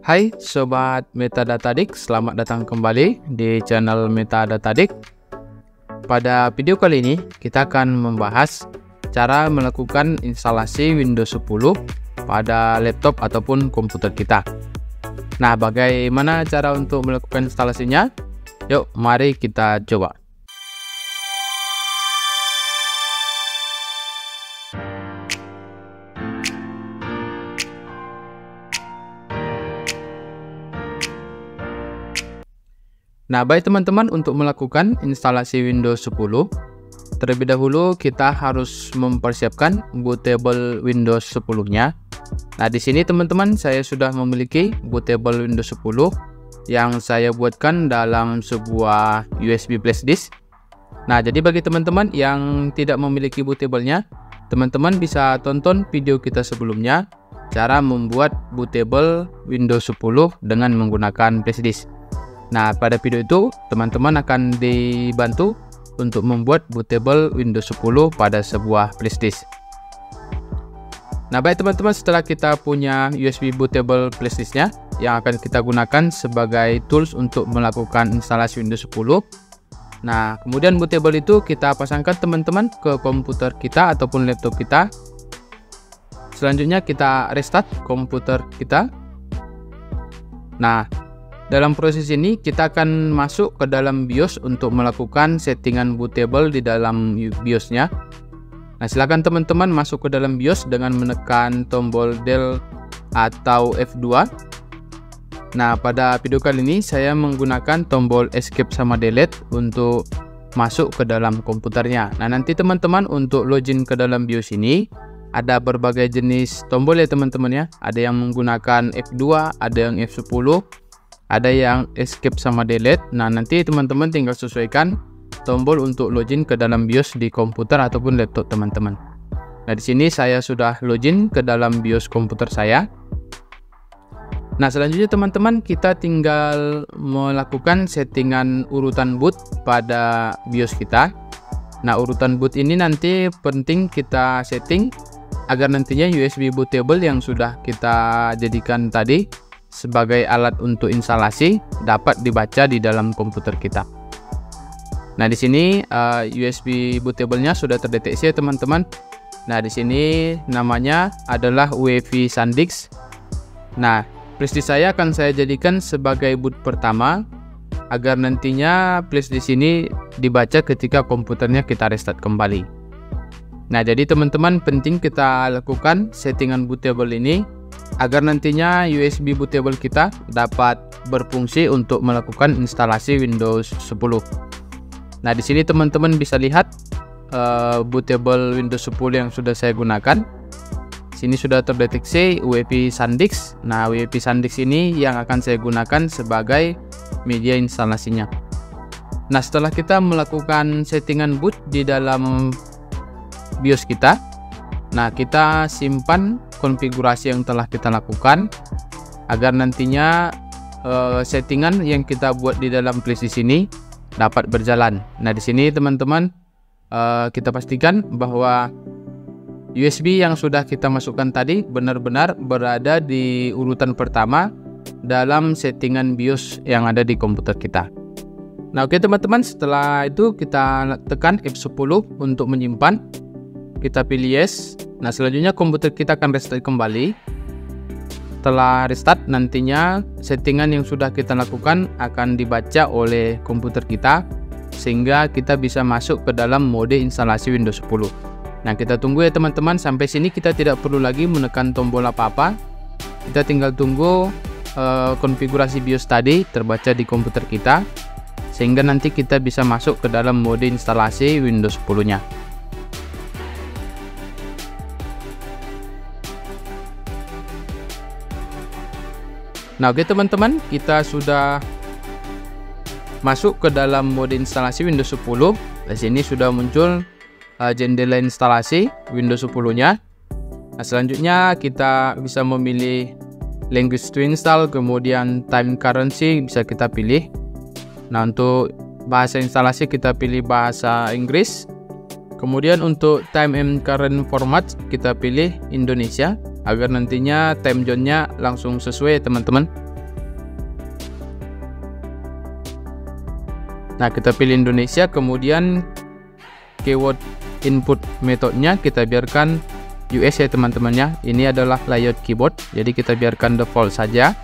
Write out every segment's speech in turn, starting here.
Hai Sobat Metadatadik, selamat datang kembali di channel Metadatadik. Pada video kali ini kita akan membahas cara melakukan instalasi Windows 10 pada laptop ataupun komputer kita. Nah, bagaimana cara untuk melakukan instalasinya? Yuk, mari kita coba. Nah, baik teman-teman, untuk melakukan instalasi Windows 10, terlebih dahulu kita harus mempersiapkan bootable Windows 10-nya. Nah, di sini teman-teman, saya sudah memiliki bootable Windows 10 yang saya buatkan dalam sebuah USB flash disk. Nah, jadi bagi teman-teman yang tidak memiliki bootable-nya, teman-teman bisa tonton video kita sebelumnya, cara membuat bootable Windows 10 dengan menggunakan flash disk. Nah, pada video itu teman-teman akan dibantu untuk membuat bootable Windows 10 pada sebuah flash disk. Nah, baik teman-teman, setelah kita punya USB bootable flash disknya yang akan kita gunakan sebagai tools untuk melakukan instalasi Windows 10. Nah, kemudian bootable itu kita pasangkan teman-teman ke komputer kita ataupun laptop kita. Selanjutnya kita restart komputer kita. Nah, dalam proses ini kita akan masuk ke dalam BIOS untuk melakukan settingan bootable di dalam BIOS-nya. Nah, silakan teman-teman masuk ke dalam BIOS dengan menekan tombol Del atau F2. Nah, pada video kali ini saya menggunakan tombol Escape sama Delete untuk masuk ke dalam komputernya. Nah, nanti teman-teman untuk login ke dalam BIOS ini ada berbagai jenis tombol ya teman-teman ya. Ada yang menggunakan F2, ada yang F10, ada yang Escape sama Delete. Nah, nanti teman-teman tinggal sesuaikan tombol untuk login ke dalam BIOS di komputer ataupun laptop teman-teman. Nah, di sini saya sudah login ke dalam BIOS komputer saya. Nah, selanjutnya teman-teman kita tinggal melakukan settingan urutan boot pada BIOS kita. Nah, urutan boot ini nanti penting kita setting agar nantinya USB bootable yang sudah kita jadikan tadi sebagai alat untuk instalasi dapat dibaca di dalam komputer kita. Nah, di sini USB bootable-nya sudah terdeteksi ya teman-teman. Nah, di sini namanya adalah UEFI SanDisk. Nah, flash disk saya akan saya jadikan sebagai boot pertama agar nantinya flash disk ini dibaca ketika komputernya kita restart kembali. Nah, jadi teman-teman penting kita lakukan settingan bootable ini agar nantinya USB bootable kita dapat berfungsi untuk melakukan instalasi Windows 10. Nah, di sini teman-teman bisa lihat bootable Windows 10 yang sudah saya gunakan. Sini sudah terdeteksi UEFI SanDisk. Nah, UEFI SanDisk ini yang akan saya gunakan sebagai media instalasinya. Nah, setelah kita melakukan settingan boot di dalam BIOS kita, nah, kita simpan konfigurasi yang telah kita lakukan agar nantinya settingan yang kita buat di dalam flash disk ini dapat berjalan. Nah, di sini teman-teman kita pastikan bahwa USB yang sudah kita masukkan tadi benar-benar berada di urutan pertama dalam settingan BIOS yang ada di komputer kita. Nah, oke teman-teman, setelah itu kita tekan F10 untuk menyimpan. Kita pilih yes. Nah, selanjutnya komputer kita akan restart kembali. Setelah restart, nantinya settingan yang sudah kita lakukan akan dibaca oleh komputer kita sehingga kita bisa masuk ke dalam mode instalasi Windows 10. Nah, kita tunggu ya teman-teman. Sampai sini kita tidak perlu lagi menekan tombol apa-apa. Kita tinggal tunggu konfigurasi BIOS tadi terbaca di komputer kita sehingga nanti kita bisa masuk ke dalam mode instalasi Windows 10-nya. Nah, oke teman-teman, kita sudah masuk ke dalam mode instalasi Windows 10. Di sini sudah muncul jendela instalasi Windows 10-nya. Nah, selanjutnya kita bisa memilih language to install, kemudian time currency bisa kita pilih. Nah, untuk bahasa instalasi kita pilih bahasa Inggris. Kemudian untuk time and current format kita pilih Indonesia agar nantinya time zone-nya langsung sesuai teman-teman. Nah, kita pilih Indonesia, kemudian keyword input metodenya kita biarkan US ya teman-teman ya. Ini adalah layout keyboard, jadi kita biarkan default saja.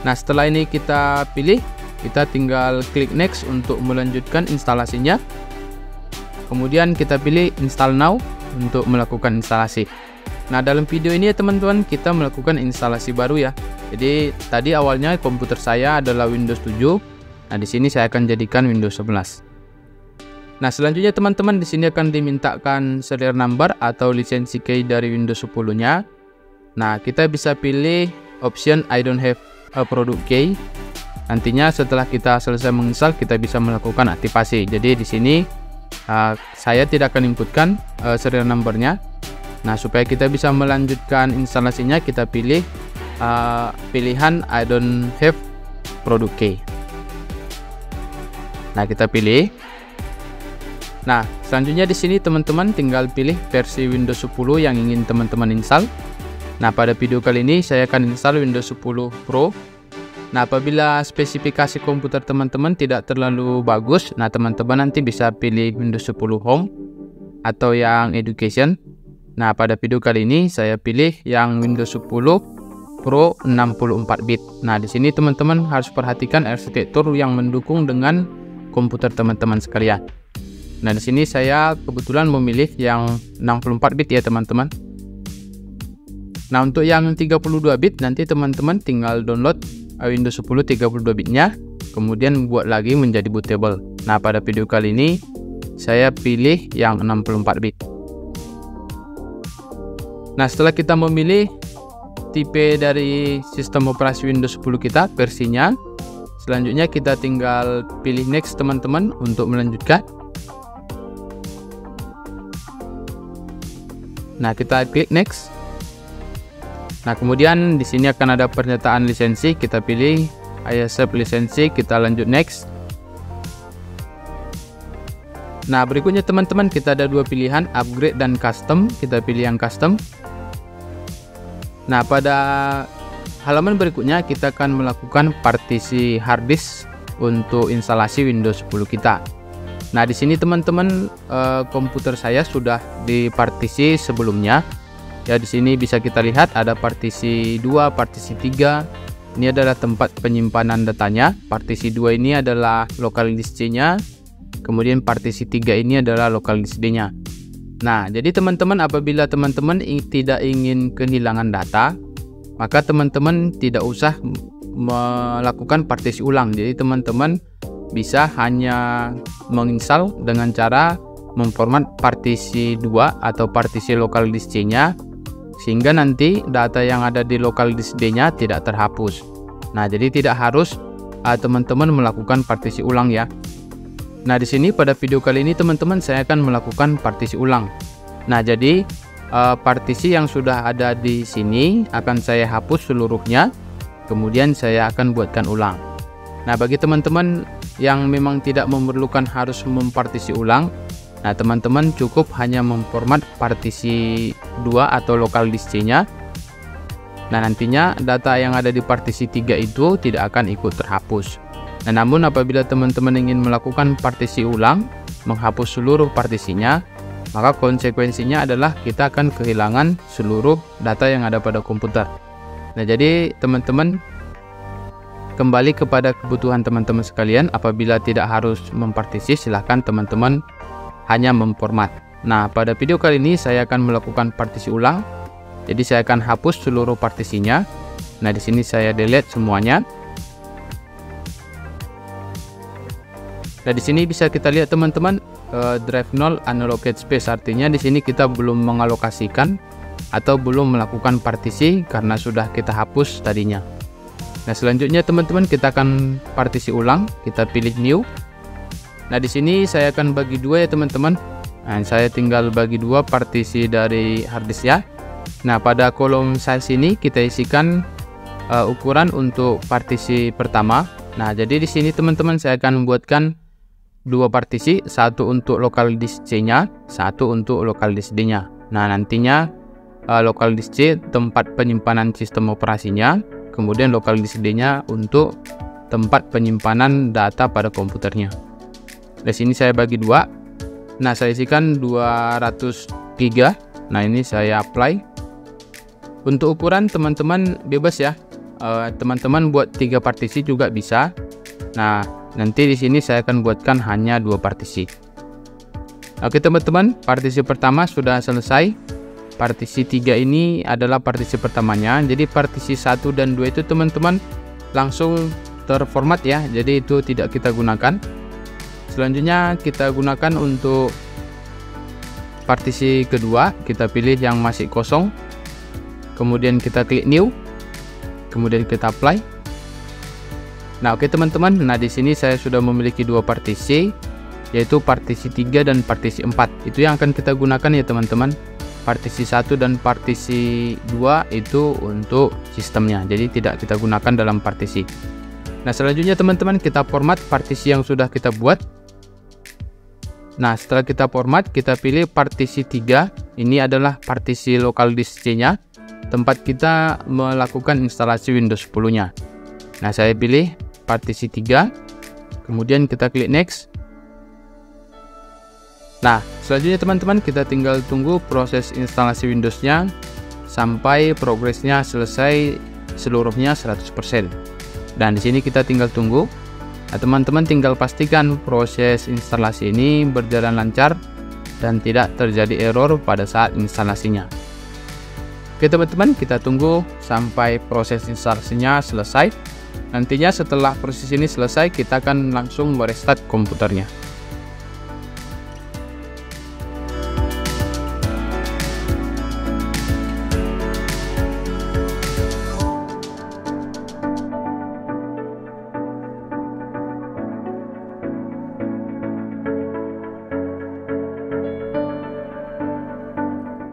Nah, setelah ini kita pilih, kita tinggal klik next untuk melanjutkan instalasinya. Kemudian kita pilih install now untuk melakukan instalasi. Nah, dalam video ini ya teman-teman, kita melakukan instalasi baru ya. Jadi tadi awalnya komputer saya adalah Windows 7. Nah, di sini saya akan jadikan Windows 11. Nah, selanjutnya teman-teman, di sini akan dimintakan serial number atau lisensi key dari Windows 10-nya. Nah, kita bisa pilih option I don't have a product key. Nantinya setelah kita selesai menginstal, kita bisa melakukan aktivasi. Jadi di sini saya tidak akan inputkan serial numbernya. Nah, supaya kita bisa melanjutkan instalasinya, kita pilih pilihan I don't have product key. Nah, kita pilih. Nah, selanjutnya di sini teman-teman tinggal pilih versi Windows 10 yang ingin teman-teman install. Nah, pada video kali ini saya akan install Windows 10 Pro. Nah, apabila spesifikasi komputer teman-teman tidak terlalu bagus, nah teman-teman nanti bisa pilih Windows 10 Home atau yang Education. Nah, pada video kali ini saya pilih yang Windows 10 Pro 64 bit. Nah, di sini teman-teman harus perhatikan arsitektur yang mendukung dengan komputer teman-teman sekalian. Nah, di sini saya kebetulan memilih yang 64 bit ya teman-teman. Nah, untuk yang 32 bit nanti teman-teman tinggal download Windows 10 32 bitnya, kemudian buat lagi menjadi bootable. Nah, pada video kali ini saya pilih yang 64 bit. Nah, setelah kita memilih tipe dari sistem operasi Windows 10 kita, versinya, selanjutnya kita tinggal pilih next teman-teman untuk melanjutkan. Nah, kita klik next. Nah, kemudian di sini akan ada pernyataan lisensi, kita pilih I accept lisensi, kita lanjut next. Nah, berikutnya teman-teman kita ada dua pilihan, upgrade dan custom, kita pilih yang custom. Nah, pada halaman berikutnya kita akan melakukan partisi hard disk untuk instalasi Windows 10 kita. Nah, di sini teman-teman komputer saya sudah dipartisi sebelumnya. Ya, di sini bisa kita lihat ada partisi 2, partisi 3. Ini adalah tempat penyimpanan datanya. Partisi 2 ini adalah local disk C-nya. Kemudian partisi 3 ini adalah local disk D-nya. Nah, jadi teman-teman apabila teman-teman tidak ingin kehilangan data, maka teman-teman tidak usah melakukan partisi ulang. Jadi teman-teman bisa hanya menginstal dengan cara memformat partisi 2 atau partisi local disk C-nya, sehingga nanti data yang ada di local disk D-nya tidak terhapus. Nah, jadi tidak harus teman-teman melakukan partisi ulang ya. Nah, di sini pada video kali ini teman-teman saya akan melakukan partisi ulang. Nah, jadi partisi yang sudah ada di sini akan saya hapus seluruhnya, kemudian saya akan buatkan ulang. Nah, bagi teman-teman yang memang tidak memerlukan harus mempartisi ulang, nah teman-teman cukup hanya memformat partisi 2 atau local disk C-nya. Nah, nantinya data yang ada di partisi 3 itu tidak akan ikut terhapus. Nah, namun apabila teman-teman ingin melakukan partisi ulang, menghapus seluruh partisinya, maka konsekuensinya adalah kita akan kehilangan seluruh data yang ada pada komputer. Nah, jadi teman-teman kembali kepada kebutuhan teman-teman sekalian. Apabila tidak harus mempartisi, silahkan teman-teman hanya memformat. Nah, pada video kali ini saya akan melakukan partisi ulang. Jadi saya akan hapus seluruh partisinya. Nah, di sini saya delete semuanya. Nah, di sini bisa kita lihat teman-teman drive 0 unallocated space, artinya di sini kita belum mengalokasikan atau belum melakukan partisi karena sudah kita hapus tadinya. Nah, selanjutnya teman-teman kita akan partisi ulang, kita pilih new. Nah, di sini saya akan bagi dua ya teman-teman. Nah, saya tinggal bagi dua partisi dari harddisk ya. Nah, pada kolom size ini kita isikan ukuran untuk partisi pertama. Nah, jadi di sini teman-teman saya akan membuatkan dua partisi, satu untuk local disk C-nya, satu untuk local disk D-nya. Nah, nantinya local disk C tempat penyimpanan sistem operasinya, kemudian local disk D-nya untuk tempat penyimpanan data pada komputernya. Di sini saya bagi dua. Nah, saya isikan 200 GB. Nah, ini saya apply. Untuk ukuran teman-teman bebas ya. Teman-teman buat 3 partisi juga bisa. Nah, nanti di sini saya akan buatkan hanya 2 partisi. Oke teman-teman, partisi pertama sudah selesai. Partisi 3 ini adalah partisi pertamanya. Jadi partisi 1 dan 2 itu teman-teman langsung terformat ya. Jadi itu tidak kita gunakan. Selanjutnya kita gunakan untuk partisi kedua. Kita pilih yang masih kosong. Kemudian kita klik new. Kemudian kita apply. Nah, oke teman-teman. Nah, di sini saya sudah memiliki 2 partisi, yaitu partisi 3 dan partisi 4. Itu yang akan kita gunakan ya teman-teman. Partisi 1 dan partisi 2 itu untuk sistemnya, jadi tidak kita gunakan dalam partisi. Nah, selanjutnya teman-teman kita format partisi yang sudah kita buat. Nah, setelah kita format, kita pilih partisi 3. Ini adalah partisi local disk C-nya, tempat kita melakukan instalasi Windows 10-nya. Nah, saya pilih partisi 3. Kemudian kita klik next. Nah, selanjutnya teman-teman kita tinggal tunggu proses instalasi Windows-nya sampai progresnya selesai seluruhnya 100%. Dan di sini kita tinggal tunggu. Nah, teman-teman tinggal pastikan proses instalasi ini berjalan lancar dan tidak terjadi error pada saat instalasinya. Oke teman-teman, kita tunggu sampai proses instalasinya selesai. Nantinya setelah proses ini selesai, kita akan langsung merestart komputernya.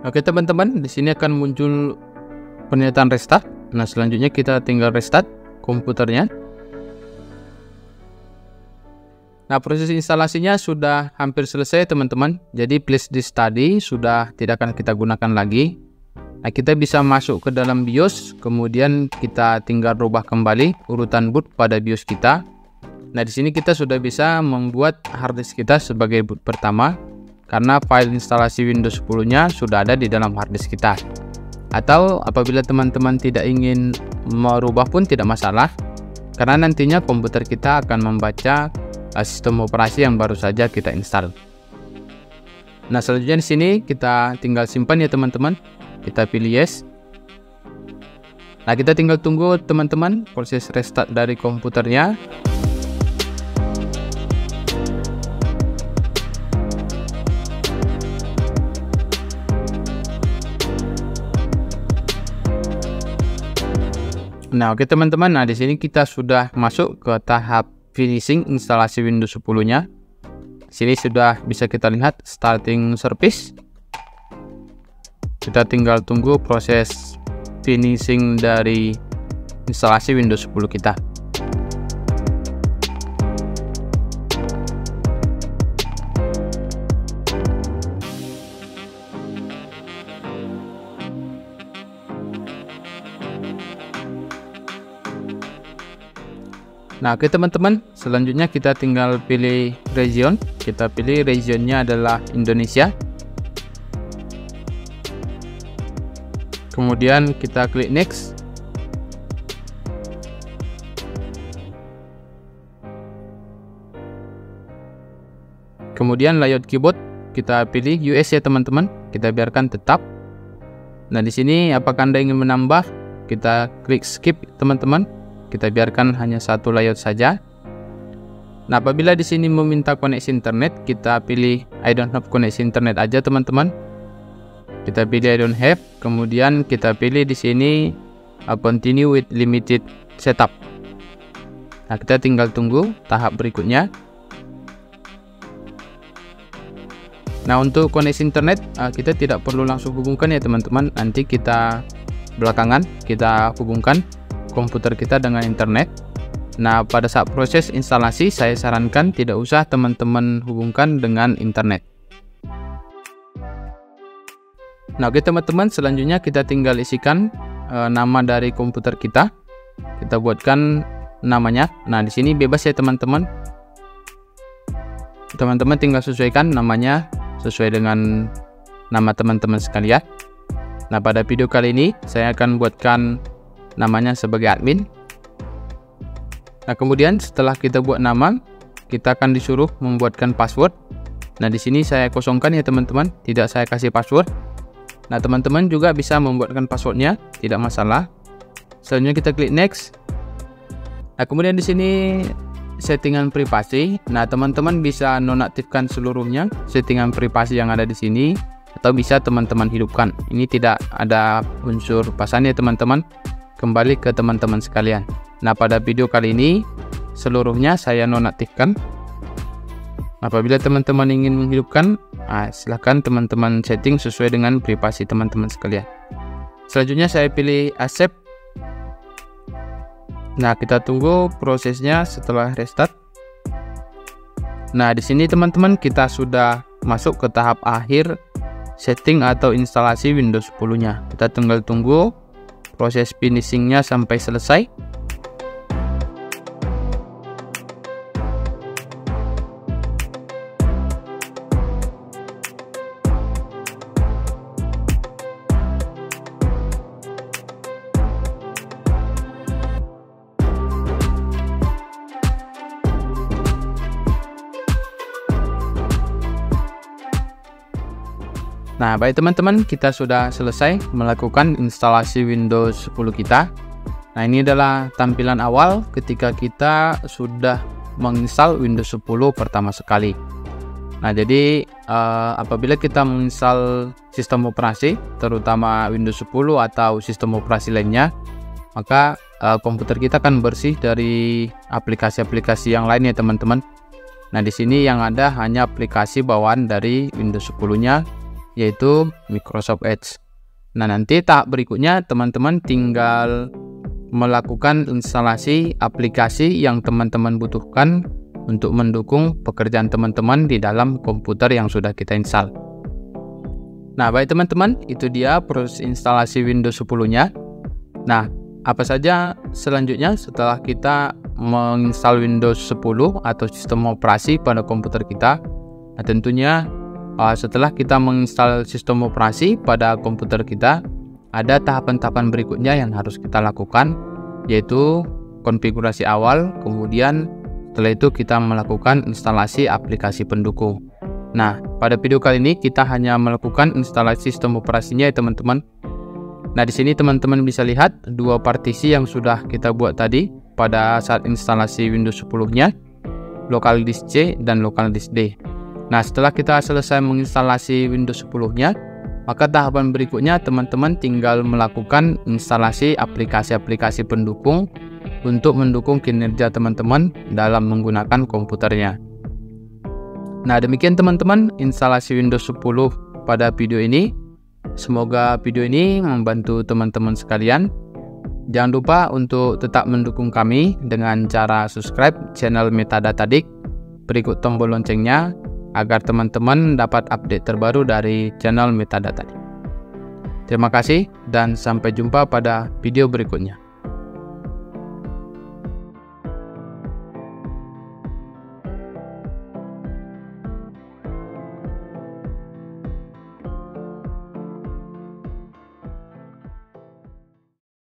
Oke teman-teman, di sini akan muncul pernyataan restart. Nah, selanjutnya kita tinggal restart komputernya. Nah, proses instalasinya sudah hampir selesai teman-teman. Jadi flash disk tadi sudah tidak akan kita gunakan lagi. Nah, kita bisa masuk ke dalam BIOS, kemudian kita tinggal rubah kembali urutan boot pada BIOS kita. Nah, di sini kita sudah bisa membuat harddisk kita sebagai boot pertama, karena file instalasi Windows 10-nya sudah ada di dalam harddisk kita. Atau apabila teman-teman tidak ingin merubah pun tidak masalah, karena nantinya komputer kita akan membaca sistem operasi yang baru saja kita install. Nah, selanjutnya di sini kita tinggal simpan ya teman-teman. Kita pilih yes. Nah, kita tinggal tunggu teman-teman proses restart dari komputernya. Nah, oke teman-teman. Nah, di sini kita sudah masuk ke tahap finishing instalasi Windows 10-nya. Sini sudah bisa kita lihat starting service. Kita tinggal tunggu proses finishing dari instalasi Windows 10 kita. Nah, oke teman-teman, selanjutnya kita tinggal pilih region. Kita pilih regionnya adalah Indonesia. Kemudian kita klik next. Kemudian layout keyboard kita pilih US ya teman-teman. Kita biarkan tetap. Nah, di sini apakah Anda ingin menambah? Kita klik skip teman-teman. Kita biarkan hanya satu layout saja. Nah, apabila di sini meminta koneksi internet, kita pilih I don't have koneksi internet aja teman-teman. Kita pilih I don't have, kemudian kita pilih di sini continue with limited setup. Nah, kita tinggal tunggu tahap berikutnya. Nah, untuk koneksi internet kita tidak perlu langsung hubungkan ya teman-teman. Nanti kita belakangan kita hubungkan komputer kita dengan internet. Nah, pada saat proses instalasi saya sarankan tidak usah teman-teman hubungkan dengan internet. Nah, oke teman-teman, selanjutnya kita tinggal isikan nama dari komputer kita. Kita buatkan namanya. Nah, di sini bebas ya teman-teman. Teman-teman tinggal sesuaikan namanya sesuai dengan nama teman-teman sekalian. Nah, pada video kali ini saya akan buatkan namanya sebagai admin. Nah, kemudian setelah kita buat nama, kita akan disuruh membuatkan password. Nah, di sini saya kosongkan ya teman-teman, tidak saya kasih password. Nah, teman-teman juga bisa membuatkan passwordnya, tidak masalah. Selanjutnya kita klik next. Nah, kemudian di sini settingan privasi. Nah, teman-teman bisa nonaktifkan seluruhnya settingan privasi yang ada di sini, atau bisa teman-teman hidupkan. Ini tidak ada unsur pasannya teman-teman. Kembali ke teman-teman sekalian. Nah, pada video kali ini seluruhnya saya nonaktifkan. Apabila teman-teman ingin menghidupkan, silahkan teman-teman setting sesuai dengan privasi teman-teman sekalian. Selanjutnya saya pilih accept. Nah, kita tunggu prosesnya setelah restart. Nah, di sini teman-teman kita sudah masuk ke tahap akhir setting atau instalasi Windows 10-nya. Kita tinggal tunggu proses finishingnya sampai selesai. Nah, baik teman-teman, kita sudah selesai melakukan instalasi Windows 10 kita. Nah, ini adalah tampilan awal ketika kita sudah menginstal Windows 10 pertama sekali. Nah, jadi apabila kita menginstal sistem operasi, terutama Windows 10 atau sistem operasi lainnya, maka komputer kita akan bersih dari aplikasi-aplikasi yang lain ya teman-teman. Nah, di sini yang ada hanya aplikasi bawaan dari Windows 10-nya, yaitu Microsoft Edge. Nah, nanti tahap berikutnya teman-teman tinggal melakukan instalasi aplikasi yang teman-teman butuhkan untuk mendukung pekerjaan teman-teman di dalam komputer yang sudah kita install. Nah, baik teman-teman, itu dia proses instalasi Windows 10-nya. Nah, apa saja selanjutnya setelah kita menginstal Windows 10 atau sistem operasi pada komputer kita? Nah, tentunya setelah kita menginstal sistem operasi pada komputer kita, ada tahapan-tahapan berikutnya yang harus kita lakukan, yaitu konfigurasi awal, kemudian setelah itu kita melakukan instalasi aplikasi pendukung. Nah, pada video kali ini kita hanya melakukan instalasi sistem operasinya ya teman-teman. Nah, di sini teman-teman bisa lihat dua partisi yang sudah kita buat tadi pada saat instalasi Windows 10-nya, local disk C dan local disk D. Nah, setelah kita selesai menginstalasi Windows 10-nya, maka tahapan berikutnya teman-teman tinggal melakukan instalasi aplikasi-aplikasi pendukung untuk mendukung kinerja teman-teman dalam menggunakan komputernya. Nah, demikian teman-teman instalasi Windows 10 pada video ini. Semoga video ini membantu teman-teman sekalian. Jangan lupa untuk tetap mendukung kami dengan cara subscribe channel Metadata Dik, berikut tombol loncengnya, agar teman-teman dapat update terbaru dari channel Metadata. Terima kasih dan sampai jumpa pada video berikutnya.